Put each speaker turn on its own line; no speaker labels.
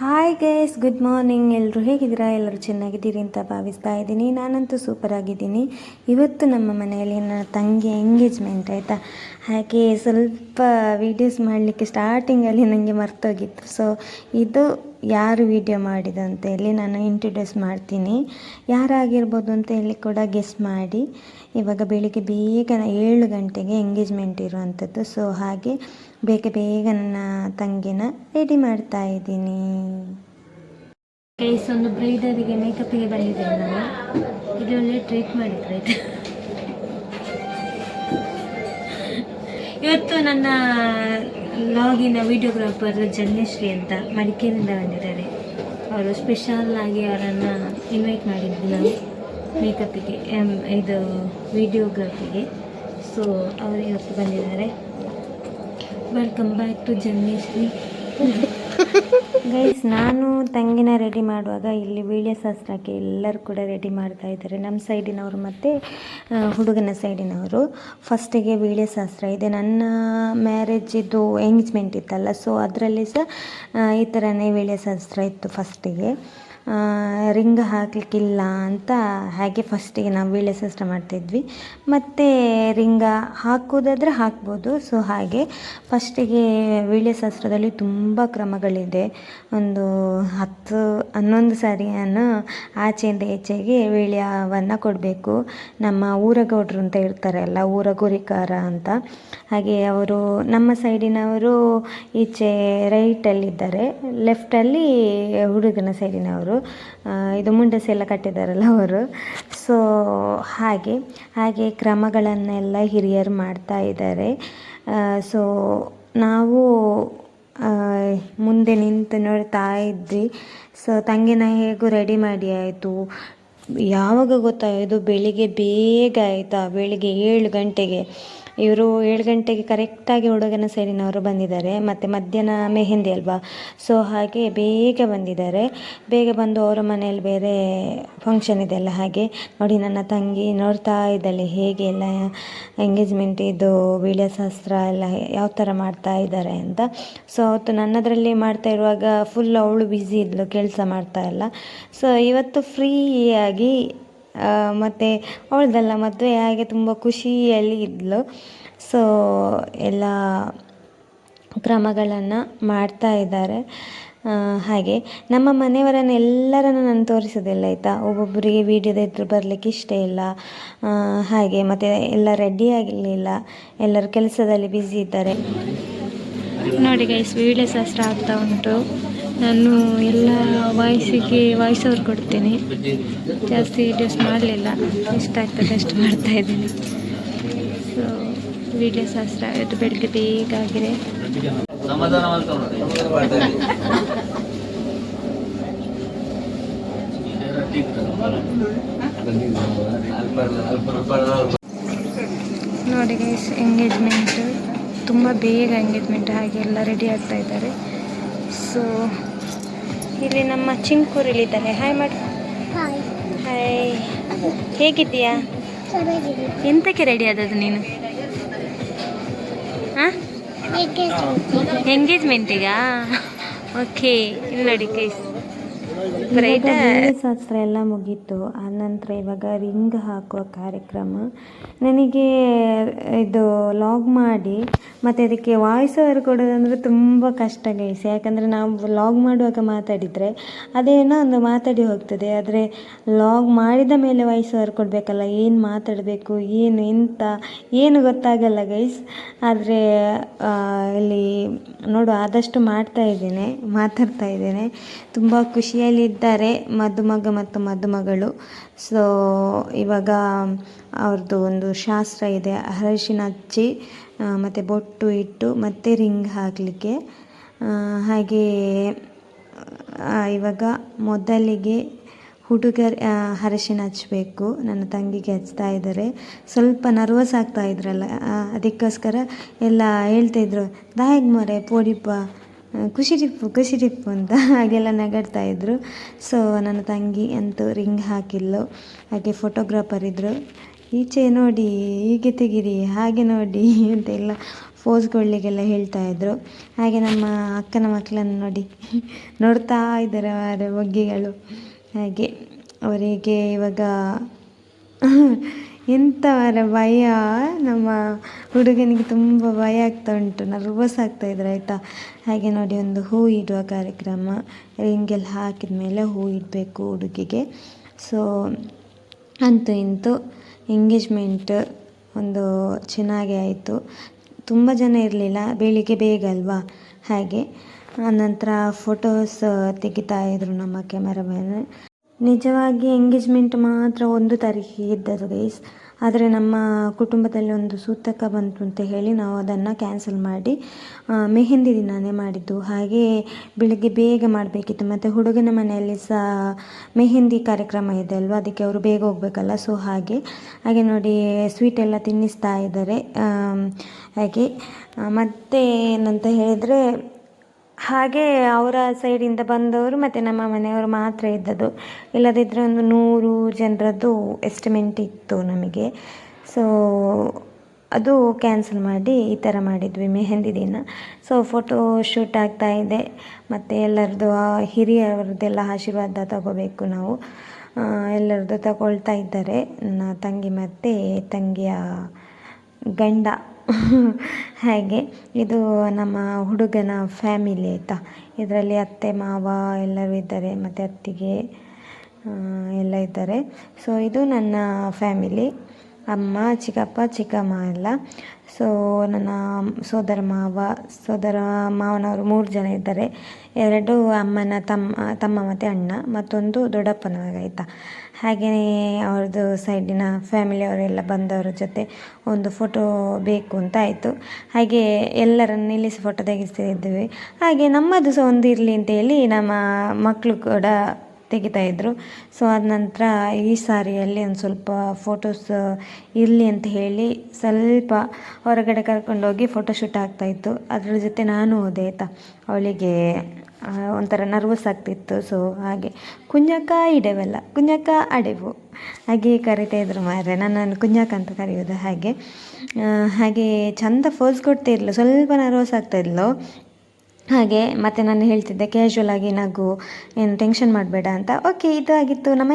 Hi guys, good morning. ಎಲ್ಲರೂ ಹೇಗಿದ್ದೀರಾ? ಎಲ್ಲರೂ ಚೆನ್ನಾಗಿದ್ದೀರಿ ಅಂತ ಭಾವಿಸ್ತಾ ಇದ್ದೀನಿ. ನಾನಂತೂ ಸೂಪರ್ ಆಗಿದ್ದೀನಿ. ಇವತ್ತು ನಮ್ಮ ಮನೆಯಲ್ಲಿ ನನ್ನ ತಂಗಿ ಎಂಗೇಜ್ಮೆಂಟ್ ಆಯಿತಾ. ಹಾಗೆ ಸ್ವಲ್ಪ ವೀಡಿಯೋಸ್ ಮಾಡಲಿಕ್ಕೆ ಸ್ಟಾರ್ಟಿಂಗಲ್ಲಿ ನನಗೆ ಮರ್ತೋಗಿತ್ತು. ಸೊ ಇದು ಯಾರು ವೀಡಿಯೋ ಮಾಡಿದ ಅಂತ ಹೇಳಿ ನಾನು ಇಂಟ್ರೊಡ್ಯೂಸ್ ಮಾಡ್ತೀನಿ. ಯಾರಾಗಿರ್ಬೋದು ಅಂತ ಹೇಳಿ ಕೂಡ ಗೆಸ್ ಮಾಡಿ. ಇವಾಗ ಬೆಳಿಗ್ಗೆ ಬೇಗ 7 ಗಂಟೆಗೆ ಎಂಗೇಜ್ಮೆಂಟ್ ಇರುವಂಥದ್ದು. ಸೊ ಹಾಗೆ ಬೇಗ ನನ್ನ ತಂಗಿನ ರೆಡಿ ಮಾಡ್ತಾ ಇದ್ದೀನಿ. ಗೈಸ್, ಒಂದು ಬ್ರೈಡರಿಗೆ ಮೇಕಪ್ಪಿಗೆ ಬಂದಿದ್ದೇವೆ ನಾವು. ಇಲ್ಲಿ ಒಳ್ಳೆ ಟ್ರೀಟ್ ಮಾಡಿದ್ರು ಆಯ್ತು. ಇವತ್ತು ನನ್ನ ಲಾಗಿನ ವಿಡಿಯೋಗ್ರಾಫರ್ ಜನ್ಯಶ್ರೀ ಅಂತ ಮಡಿಕೇರಿಯಿಂದ ಬಂದಿದ್ದಾರೆ. ಅವರು ಸ್ಪೆಷಲ್ ಆಗಿ ಅವರನ್ನು ಇನ್ವೈಟ್ ಮಾಡಿದ್ವಿ ನಾವು ಮೇಕಪ್ಪಿಗೆ, ಇದು ವಿಡಿಯೋಗ್ರಫಿಗೆ. ಸೊ ಅವರು ಇವತ್ತು ಬಂದಿದ್ದಾರೆ. Welcome back to Janyashree. Guys, ನಾನು ತಂಗಿನ ರೆಡಿ ಮಾಡುವಾಗ ಇಲ್ಲಿ ವೀಳ್ಯ ಶಾಸ್ತ್ರಕ್ಕೆ ಎಲ್ಲರೂ ಕೂಡ ರೆಡಿ ಮಾಡ್ತಾ ಇದ್ದಾರೆ. ನಮ್ಮ ಸೈಡಿನವರು ಮತ್ತು ಹುಡುಗನ ಸೈಡಿನವರು. ಫಸ್ಟಿಗೆ ವೀಳ್ಯ ಶಾಸ್ತ್ರ ಇದೆ. ನನ್ನ ಮ್ಯಾರೇಜಿದ್ದು ಎಂಗೇಜ್ಮೆಂಟ್ ಇತ್ತಲ್ಲ, ಸೊ ಅದರಲ್ಲಿ ಸಹ ಈ ಥರನೇ ವೀಳ್ಯ ಶಾಸ್ತ್ರ ಇತ್ತು. ಫಸ್ಟಿಗೆ ರಿಂಗ್ ಹಾಕಲಿಕ್ಕಿಲ್ಲ ಅಂತ ಹಾಗೆ ಫಸ್ಟಿಗೆ ನಾವು ವೀಳ್ಯ ಶಾಸ್ತ್ರ ಮಾಡ್ತಿದ್ವಿ. ಮತ್ತು ರಿಂಗ ಹಾಕೋದಾದರೆ ಹಾಕ್ಬೋದು. ಸೊ ಹಾಗೆ ಫಸ್ಟಿಗೆ ವೀಳ್ಯ ಶಾಸ್ತ್ರದಲ್ಲಿ ತುಂಬ ಕ್ರಮಗಳಿದೆ. ಒಂದು 10-11 ಸಾರಿಯನ್ನು ಆಚೆಯಿಂದ ಈಚೆಗೆ ವೀಳ್ಯವನ್ನು ಕೊಡಬೇಕು. ನಮ್ಮ ಊರಗೌಡರು ಅಂತ ಇರ್ತಾರೆ ಅಲ್ಲ, ಊರ ಗುರಿಕಾರ ಅಂತ. ಹಾಗೆ ಅವರು ನಮ್ಮ ಸೈಡಿನವರು ಈಚೆ ರೈಟಲ್ಲಿದ್ದಾರೆ, ಲೆಫ್ಟಲ್ಲಿ ಹುಡುಗನ ಸೈಡಿನವರು. ಇದು ಮುಂಡಸೆ ಎಲ್ಲ ಕಟ್ಟಿದ್ದಾರಲ್ಲ ಅವರು. ಸೊ ಹಾಗೆ ಕ್ರಮಗಳನ್ನೆಲ್ಲ ಹಿರಿಯರು ಮಾಡ್ತಾ ಇದ್ದಾರೆ. ಸೊ ನಾವು ಮುಂದೆ ನಿಂತು ನೋಡ್ತಾ ಇದ್ವಿ. ಸೊ ತಂಗಿನ ಹೇಗೂ ರೆಡಿ ಮಾಡಿ ಆಯಿತು. ಯಾವಾಗ ಗೊತ್ತಾಯಿತು? ಬೆಳಿಗ್ಗೆ ಬೇಗ ಆಯಿತಾ, ಬೆಳಿಗ್ಗೆ 7 ಗಂಟೆಗೆ. ಇವರು 7 ಗಂಟೆಗೆ ಕರೆಕ್ಟಾಗಿ ಹುಡುಗನ ಸೈಡಿನವರು ಬಂದಿದ್ದಾರೆ. ಮತ್ತು ಮಧ್ಯಾಹ್ನ ಮೆಹಂದಿ ಅಲ್ವಾ, ಸೊ ಹಾಗೆ ಬೇಗ ಬಂದಿದ್ದಾರೆ. ಬೇಗ ಬಂದು ಅವರ ಮನೆಯಲ್ಲಿ ಬೇರೆ ಫಂಕ್ಷನ್ ಇದೆಯಲ್ಲ, ಹಾಗೆ ನೋಡಿ ನನ್ನ ತಂಗಿ ನೋಡ್ತಾ ಇದ್ದಾಳೆ ಹೇಗೆ ಎಲ್ಲ ಎಂಗೇಜ್ಮೆಂಟ್ ಇದು ವೀಳ್ಯ ಶಾಸ್ತ್ರ ಎಲ್ಲ ಯಾವ ಥರ ಮಾಡ್ತಾ ಇದ್ದಾರೆ ಅಂತ. ಸೊ ಅವತ್ತು ನನ್ನದರಲ್ಲಿ ಮಾಡ್ತಾ ಇರುವಾಗ ಫುಲ್ ಅವಳು ಬ್ಯುಸಿ ಇದ್ಲು, ಕೆಲಸ ಮಾಡ್ತಾ ಇಲ್ಲ. ಸೊ ಇವತ್ತು ಫ್ರೀಯಾಗಿ ಮತ್ತು ಅವಳದೆಲ್ಲ ಮದುವೆ ಹಾಗೆ ತುಂಬ ಖುಷಿಯಲ್ಲಿ ಇದ್ಲು. ಸೊ ಎಲ್ಲ ಕ್ರಮಗಳನ್ನು ಮಾಡ್ತಾ ಇದ್ದಾರೆ. ಹಾಗೆ ನಮ್ಮ ಮನೆಯವರನ್ನು ಎಲ್ಲರನ್ನು ನಾನು ತೋರಿಸೋದಿಲ್ಲ ಆಯಿತಾ. ಒಬ್ಬೊಬ್ಬರಿಗೆ ವೀಡಿಯೋದ ಎದುರು ಬರಲಿಕ್ಕೆ ಇಷ್ಟ ಇಲ್ಲ. ಹಾಗೆ ಮತ್ತು ಎಲ್ಲ ರೆಡಿ ಆಗಲಿಲ್ಲ, ಎಲ್ಲರೂ ಕೆಲಸದಲ್ಲಿ ಬ್ಯುಸಿ ಇದ್ದಾರೆ. ನೋಡಿ ಗೈಸ್, ವೀಳ್ಯ ಶಾಸ್ತ್ರ ಆಗ್ತಾ ಉಂಟು. ನಾನು ಎಲ್ಲ ವಾಯ್ಸ್ ಓವರ್ ಕೊಡ್ತೀನಿ. ಜಾಸ್ತಿ ವೀಡಿಯೋಸ್ ಮಾಡಲಿಲ್ಲ, ಇಷ್ಟ ಆಗ್ತದೆ ಅಷ್ಟು ಮಾಡ್ತಾಯಿದ್ದೀನಿ. ಸೊ ವೀಳ್ಯ ಶಾಸ್ತ್ರ ಇವತ್ತು ಬೆಳಗ್ಗೆ ಬೇಗ ಆಗಿದೆ. ನೋಡಿ ಗೈಸ್, ಎಂಗೇಜ್ಮೆಂಟ್ ತುಂಬ ಬೇಗ ಎಂಗೇಜ್ಮೆಂಟ್, ಹಾಗೆ ಎಲ್ಲ ರೆಡಿ ಆಗ್ತಾ ಇದ್ದಾರೆ. ಸೊ ಇಲ್ಲಿ ನಮ್ಮ ಚಿಂಕೂರಿಲಿದ್ದಾರೆ. ಹಾಯ್ ಮಾಡಿ. ಹಾಯ್, ಹೇಗಿದ್ದೀಯಾ? ಎಂತಕ್ಕೆ ರೆಡಿ ಆದದ್ದು ನೀನು? ಹಾಂ, ಎಂಗೇಜ್ಮೆಂಟಿಗಾ? ಓಕೆ. ಇಲ್ಲಿ ನೋಡಿ ಗೈಸ್, ವೀಳ್ಯ ಶಾಸ್ತ್ರ ಎಲ್ಲ ಮುಗೀತು. ಆನಂತರ ಇವಾಗ ರಿಂಗ್ ಹಾಕುವ ಕಾರ್ಯಕ್ರಮ. ನನಗೆ ಇದು ಲಾಗ್ ಮಾಡಿ ಮತ್ತು ಅದಕ್ಕೆ ವಾಯ್ಸ್ ಓವರ್ ಕೊಡೋದಂದರೆ ತುಂಬ ಕಷ್ಟ ಗೈಸ್. ಯಾಕಂದರೆ ನಾವು ಲಾಗ್ ಮಾಡುವಾಗ ಮಾತಾಡಿದರೆ ಅದೇನೋ ಒಂದು ಮಾತಾಡಿ ಹೋಗ್ತದೆ. ಆದರೆ ಲಾಗ್ ಮಾಡಿದ ಮೇಲೆ ವಾಯ್ಸ್ ಓವರ್ ಕೊಡಬೇಕಲ್ಲ, ಏನು ಮಾತಾಡಬೇಕು, ಏನು ಗೊತ್ತಾಗಲ್ಲ ಗೈಸ್. ಆದರೆ ಇಲ್ಲಿ ನೋಡು, ಆದಷ್ಟು ಮಾತಾಡ್ತಾ ಇದ್ದೇನೆ. ತುಂಬ ಖುಷಿಯಲ್ಲಿದ್ದಾರೆ ಮದುಮಗ ಮತ್ತು ಮದುಮಗಳು. ಸೊ ಇವಾಗ ಅವ್ರದ್ದು ಒಂದು ಶಾಸ್ತ್ರ ಇದೆ, ಅರಿಶಿನ ಹಚ್ಚಿ ಮತ್ತು ಬೊಟ್ಟು ಇಟ್ಟು ಮತ್ತು ರಿಂಗ್ ಹಾಕಲಿಕ್ಕೆ. ಹಾಗೆ ಇವಾಗ ಮೊದಲಿಗೆ ಹುಡುಗರು ಅರಿಶಿನ ಹಚ್ಚಬೇಕು. ನನ್ನ ತಂಗಿಗೆ ಹಚ್ತಾ ಇದ್ದಾರೆ. ಸ್ವಲ್ಪ ನರ್ವಸ್ ಆಗ್ತಾ ಇದ್ರಲ್ಲ, ಅದಕ್ಕೋಸ್ಕರ ಎಲ್ಲ ಹೇಳ್ತಾಯಿದ್ರು, ದಾಯಗ್ ಮೊರೆ ಪೋಡಿಪ್ಪ, ಖುಷಿ ಟಿಪ್ಪು ಅಂತ ಹಾಗೆಲ್ಲ ನಗಾಡ್ತಾಯಿದ್ರು. ಸೊ ನನ್ನ ತಂಗಿ ಅಂತೂ ರಿಂಗ್ ಹಾಕಿಲ್ಲ. ಹಾಗೆ ಫೋಟೋಗ್ರಾಫರ್ ಇದ್ದರು, ಈಚೆ ನೋಡಿ, ಹೀಗೆ ತೆಗೀರಿ, ಹಾಗೆ ನೋಡಿ ಅಂತೆಲ್ಲ ಕೊಡಲಿಕ್ಕೆಲ್ಲ ಹೇಳ್ತಾಯಿದ್ರು. ಹಾಗೆ ನಮ್ಮ ಅಕ್ಕನ ಮಕ್ಕಳನ್ನು ನೋಡಿ ನೋಡ್ತಾ ಇದ್ದಾರೆ ಅವರ ಬಗ್ಗೆಗಳು. ಹಾಗೆ ಅವರಿಗೆ ಇವಾಗ ಎಂತ ಭಯ, ನಮ್ಮ ಹುಡುಗನಿಗೆ ತುಂಬ ಭಯ ಆಗ್ತಾ ಉಂಟು, ನರ್ವಸ್ ಆಗ್ತಾಯಿದ್ರು ಆಯಿತಾ. ಹಾಗೆ ನೋಡಿ ಒಂದು ಹೂ ಇಡುವ ಕಾರ್ಯಕ್ರಮ, ರಿಂಗೆಲ್ಲ ಹಾಕಿದ ಮೇಲೆ ಹೂ ಇಡಬೇಕು ಹುಡುಗಿಗೆ. ಸೊ ಅಂತೂ ಇಂತೂ ಎಂಗೇಜ್ಮೆಂಟ್ ಒಂದು ಚೆನ್ನಾಗೇ ಆಯಿತು. ತುಂಬ ಜನ ಇರಲಿಲ್ಲ, ಬೆಳಿಗ್ಗೆ ಬೇಗ ಅಲ್ವಾ, ಹಾಗೆ. ಆನಂತರ ಫೋಟೋಸ್ ತೆಗಿತಾಯಿದ್ರು ನಮ್ಮ ಕ್ಯಾಮರಾಮ್ಯಾನ್. ನಿಜವಾಗಿ ಎಂಗೇಜ್ಮೆಂಟ್ ಮಾತ್ರ 1 ತಾರೀಕಿಗೆ ಇದ್ದದ್ದು ಗೈಸ್. ಆದರೆ ನಮ್ಮ ಕುಟುಂಬದಲ್ಲಿ ಒಂದು ಸೂತಕ ಬಂತು ಅಂತ ಹೇಳಿ ನಾವು ಅದನ್ನು ಕ್ಯಾನ್ಸಲ್ ಮಾಡಿ ಮೆಹಂದಿ ದಿನವೇ ಮಾಡಿದ್ದು. ಹಾಗೆ ಬೆಳಿಗ್ಗೆ ಬೇಗ ಮಾಡಬೇಕಿತ್ತು, ಮತ್ತು ಹುಡುಗನ ಮನೆಯಲ್ಲಿ ಸಹ ಮೆಹಂದಿ ಕಾರ್ಯಕ್ರಮ ಇದೆ ಅಲ್ವಾ, ಅದಕ್ಕೆ ಅವರು ಬೇಗ ಹೋಗಬೇಕಲ್ಲ. ಸೊ ಹಾಗೆ ನೋಡಿ ಸ್ವೀಟ್ ಎಲ್ಲ ತಿನ್ನಿಸ್ತಾ ಇದ್ದಾರೆ. ಹಾಗೆ ಮತ್ತು ಏನಂತ ಹೇಳಿದರೆ, ಹಾಗೆ ಅವರ ಸೈಡಿಂದ ಬಂದವರು ಮತ್ತು ನಮ್ಮ ಮನೆಯವರು ಮಾತ್ರ ಇದ್ದದ್ದು. ಇಲ್ಲದಿದ್ದರೆ ಒಂದು 100 ಜನರದ್ದು ಎಸ್ಟಿಮೇಟ್ ಇತ್ತು ನಮಗೆ. ಸೊ ಅದು ಕ್ಯಾನ್ಸಲ್ ಮಾಡಿ ಈ ಥರ ಮಾಡಿದ್ವಿ ಮೆಹಂದಿ ದಿನ. ಸೊ ಫೋಟೋ ಶೂಟ್ ಆಗ್ತಾ ಇದೆ, ಮತ್ತು ಎಲ್ಲರದ್ದು ಹಿರಿಯರದ್ದೆಲ್ಲ ಆಶೀರ್ವಾದ ತಗೋಬೇಕು ನಾವು. ಎಲ್ಲರದ್ದು ತಗೊಳ್ತಾ ಇದ್ದಾರೆ ನನ್ನ ತಂಗಿ ಮತ್ತು ತಂಗಿಯ ಗಂಡ. ಹಾಗೆ ಇದು ನಮ್ಮ ಹುಡುಗನ ಫ್ಯಾಮಿಲಿ ಆಯಿತಾ. ಇದರಲ್ಲಿ ಅತ್ತೆ ಮಾವ ಎಲ್ಲರೂ ಇದ್ದಾರೆ, ಮತ್ತು ಅತ್ತಿಗೆ ಎಲ್ಲ ಇದ್ದಾರೆ. ಸೊ ಇದು ನನ್ನ ಫ್ಯಾಮಿಲಿ, ಅಮ್ಮ, ಚಿಕ್ಕಪ್ಪ, ಚಿಕ್ಕಮ್ಮ ಎಲ್ಲ. ಸೊ ನನ್ನ ಸೋದರ ಮಾವನವರು 3 ಜನ ಇದ್ದಾರೆ. 2 ಅಮ್ಮನ ತಮ್ಮ ಮತ್ತು ಅಣ್ಣ, ಮತ್ತೊಂದು ದೊಡ್ಡಪ್ಪನ ಮಗ ಆಯಿತಾ. ಹಾಗೆಯೇ ಅವ್ರದ್ದು ಸೈಡಿನ ಫ್ಯಾಮಿಲಿಯವರೆಲ್ಲ ಬಂದವರ ಜೊತೆ ಒಂದು ಫೋಟೋ ಬೇಕು ಅಂತ ಆಯಿತು. ಹಾಗೆ ಎಲ್ಲರನ್ನು ನಿಲ್ಲಿಸಿ ಫೋಟೋ ತೆಗೆಸ್ತಿದ್ವಿ. ಹಾಗೆ ನಮ್ಮದು ಸಹ ಒಂದು ಇರಲಿ ಅಂತೇಳಿ ನಮ್ಮ ಮಕ್ಕಳು ಕೂಡ ತೆಗಿತಾಯಿದ್ರು. ಸೊ ಆದ ನಂತರ ಈ ಸಾರಿಯಲ್ಲಿ ಒಂದು ಸ್ವಲ್ಪ ಫೋಟೋಸ್ ಇರಲಿ ಅಂತ ಹೇಳಿ ಸ್ವಲ್ಪ ಹೊರಗಡೆ ಕರ್ಕೊಂಡೋಗಿ ಫೋಟೋಶೂಟ್ ಆಗ್ತಾಯಿತ್ತು. ಅದ್ರ ಜೊತೆ ನಾನು ಹೋದೆ ಆಯಿತಾ. ಅವಳಿಗೆ ಒಂಥರ ನರ್ವಸ್ ಆಗ್ತಿತ್ತು. ಸೊ ಹಾಗೆ ಕುಂಜಕ್ಕ ಇಡೆವಲ್ಲ, ಕುಂಜಕ್ಕ ಅಡೆವು ಹಾಗೆ ಕರಿತಾಯಿದ್ರು ಮಾರ್ರೆ, ನನ್ನನ್ನು ಕುಂಜಕ್ಕ ಅಂತ ಕರೆಯೋದು. ಹಾಗೆ ಚಂದ ಫೋಸ್ ಕೊಡ್ತಿರ್ಲು, ಸ್ವಲ್ಪ ನರ್ವಸ್ ಆಗ್ತಾಯಿದ್ಲು. ಹಾಗೆ ಮತ್ತು ನಾನು ಹೇಳ್ತಿದ್ದೆ ಕ್ಯಾಶುವಲ್ ಆಗಿ ನಗು, ಏನು ಟೆನ್ಷನ್ ಮಾಡಬೇಡ ಅಂತ. ಓಕೆ, ಇದು ಆಗಿತ್ತು ನಮ್ಮ